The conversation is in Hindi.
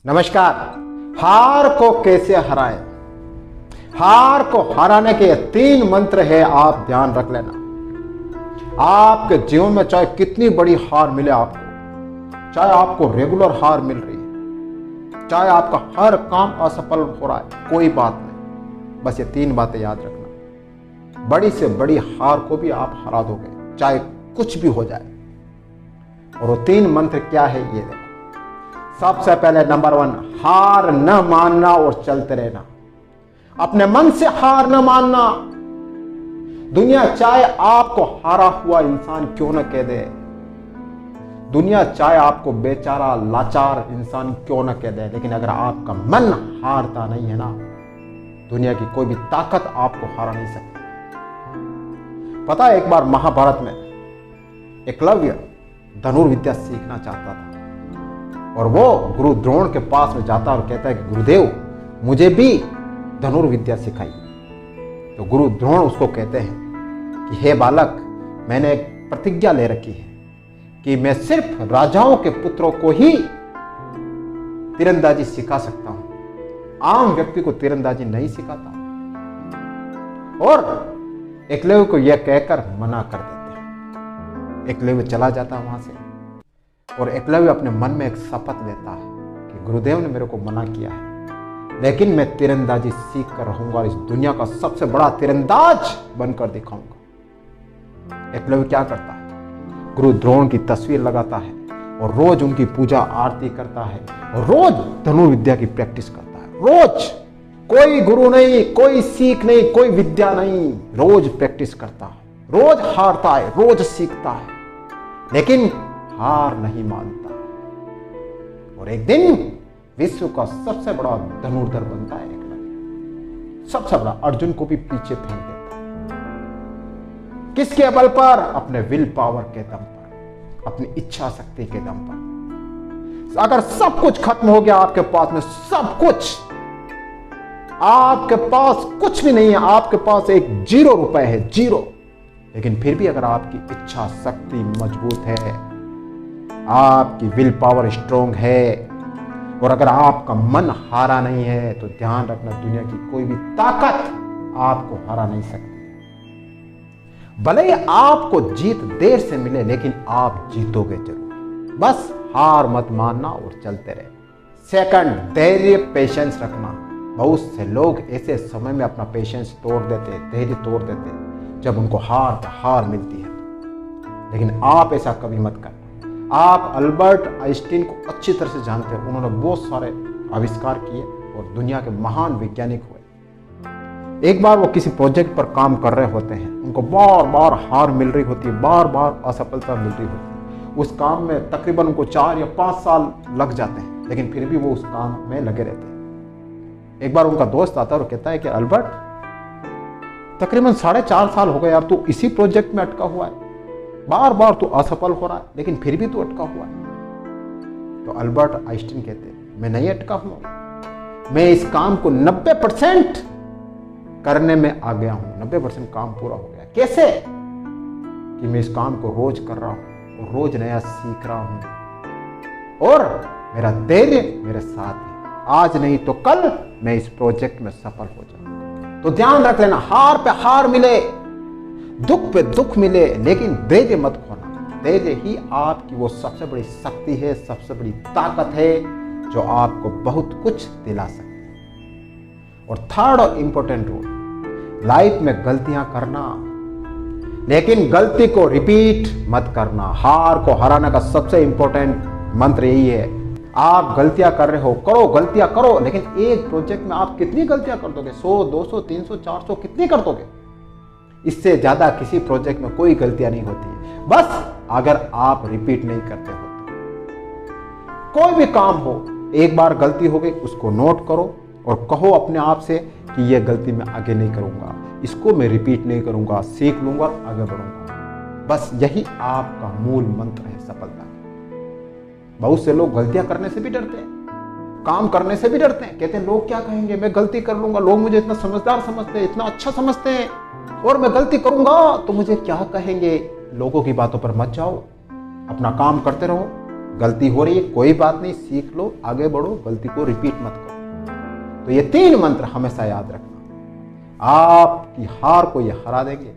नमस्कार। हार को कैसे हराएं? हार को हराने के 3 मंत्र है, आप ध्यान रख लेना। आपके जीवन में चाहे कितनी बड़ी हार मिले आपको, चाहे आपको रेगुलर हार मिल रही है, चाहे आपका हर काम असफल हो रहा है, कोई बात नहीं, बस ये 3 बातें याद रखना। बड़ी से बड़ी हार को भी आप हरा दोगे, चाहे कुछ भी हो जाए। और वो 3 मंत्र क्या है ये देखो। सबसे पहले नंबर 1, हार न मानना और चलते रहना। अपने मन से हार न मानना। दुनिया चाहे आपको हारा हुआ इंसान क्यों न कह दे, दुनिया चाहे आपको बेचारा लाचार इंसान क्यों न कह दे, लेकिन अगर आपका मन हारता नहीं है ना, दुनिया की कोई भी ताकत आपको हरा नहीं सकती। पता है, एक बार महाभारत में एकलव्य धनुर्विद्या सीखना चाहता था और वो गुरु द्रोण के पास में जाता और कहता है कि गुरुदेव मुझे भी धनुर्विद्या सिखाइए। तो गुरु द्रोण उसको कहते हैं कि हे बालक, मैंने एक प्रतिज्ञा ले रखी है कि मैं सिर्फ राजाओं के पुत्रों को ही तीरंदाजी सिखा सकता हूं, आम व्यक्ति को तीरंदाजी नहीं सिखाता। और एकलव्य को यह कहकर मना कर देते हैं। एकलव्य चला जाता है वहां से और एकलव्य अपने मन में एक शपथ लेता है कि गुरुदेव ने मेरे को मना किया है, लेकिन मैं तीरंदाजी सीख कर रहूंगा और इस दुनिया का सबसे बड़ा तीरंदाज बनकर दिखाऊंगा। एकलव्य क्या करता है, गुरु द्रोण की तस्वीर लगाता है और रोज उनकी पूजा आरती करता है और रोज धनुर्विद्या की प्रैक्टिस करता है। रोज, कोई गुरु नहीं, कोई सीख नहीं, कोई विद्या नहीं, रोज प्रैक्टिस करता है, रोज हारता है, रोज सीखता है, लेकिन हार नहीं मानता। और एक दिन विश्व का सबसे बड़ा धनुर्धर बनता है एकलव्य, सबसे बड़ा, अर्जुन को भी पीछे फेंक देता है। किसके बल पर? अपने विल पावर के दम पर, अपनी इच्छा शक्ति के दम पर। अगर सब कुछ खत्म हो गया आपके पास में, सब कुछ, आपके पास कुछ भी नहीं है, आपके पास एक 0 रुपए है, 0, लेकिन फिर भी अगर आपकी इच्छा शक्ति मजबूत है, आपकी विल पावर स्ट्रोंग है और अगर आपका मन हारा नहीं है, तो ध्यान रखना, दुनिया की कोई भी ताकत आपको हरा नहीं सकती। भले ही आपको जीत देर से मिले, लेकिन आप जीतोगे जरूर। बस हार मत मानना और चलते रहे। सेकंड, धैर्य, पेशेंस रखना। बहुत से लोग ऐसे समय में अपना पेशेंस तोड़ देते, धैर्य तोड़ देते, जब उनको हार पे हार मिलती है। लेकिन आप ऐसा कभी मत करना। आप अल्बर्ट आइंस्टीन को अच्छी तरह से जानते हैं, उन्होंने बहुत सारे आविष्कार किए और दुनिया के महान वैज्ञानिक हुए। एक बार वो किसी प्रोजेक्ट पर काम कर रहे होते हैं, उनको बार बार हार मिल रही होती है, बार बार असफलता मिल रही होती है। उस काम में तकरीबन उनको 4 या 5 साल लग जाते हैं, लेकिन फिर भी वो उस काम में लगे रहते हैं। एक बार उनका दोस्त आता है और कहता है कि अल्बर्ट, तकरीबन 4.5 साल हो गए यार, तू इसी प्रोजेक्ट में अटका हुआ है, बार बार तू असफल हो रहा है, लेकिन फिर भी तू अटका हुआ है। तो अल्बर्ट आइंस्टीन कहते हैं, मैं नहीं अटका हुआ, मैं इस काम को 90% करने में आ गया हूं, 90% काम पूरा हो गया। कैसे? कि मैं इस काम को रोज कर रहा हूं और रोज नया सीख रहा हूं और मेरा धैर्य मेरे साथ है। आज नहीं तो कल मैं इस प्रोजेक्ट में सफल हो जाऊंगा। तो ध्यान रख लेना, हार पे हार मिले, दुख पे दुख मिले, लेकिन धैर्य मत खोना। धैर्य ही आपकी वो सबसे बड़ी शक्ति है, सबसे बड़ी ताकत है, जो आपको बहुत कुछ दिला सकती है। और थर्ड और इंपॉर्टेंट रूल, लाइफ में गलतियां करना, लेकिन गलती को रिपीट मत करना। हार को हराने का सबसे इंपॉर्टेंट मंत्र यही है। आप गलतियां कर रहे हो, करो, गलतियां करो, लेकिन एक प्रोजेक्ट में आप कितनी गलतियां कर दोगे? 100, 200, 300, 400, कितनी कर दोगे? इससे ज्यादा किसी प्रोजेक्ट में कोई गलतियां नहीं होती है, बस अगर आप रिपीट नहीं करते हो। कोई भी काम हो, एक बार गलती हो गई, उसको नोट करो और कहो अपने आप से कि यह गलती मैं आगे नहीं करूंगा, इसको मैं रिपीट नहीं करूंगा, सीख लूंगा, आगे बढ़ूंगा। बस यही आपका मूल मंत्र है सफलता का। बहुत से लोग गलतियां करने से भी डरते हैं, काम करने से भी डरते हैं, कहते हैं लोग क्या कहेंगे, मैं गलती कर लूंगा, लोग मुझे इतना समझदार समझते हैं, इतना अच्छा समझते हैं, और मैं गलती करूंगा तो मुझे क्या कहेंगे। लोगों की बातों पर मत जाओ, अपना काम करते रहो, गलती हो रही है, कोई बात नहीं, सीख लो, आगे बढ़ो, गलती को रिपीट मत करो। तो ये 3 मंत्र हमेशा याद रखना, आपकी हार को ये हरा देंगे।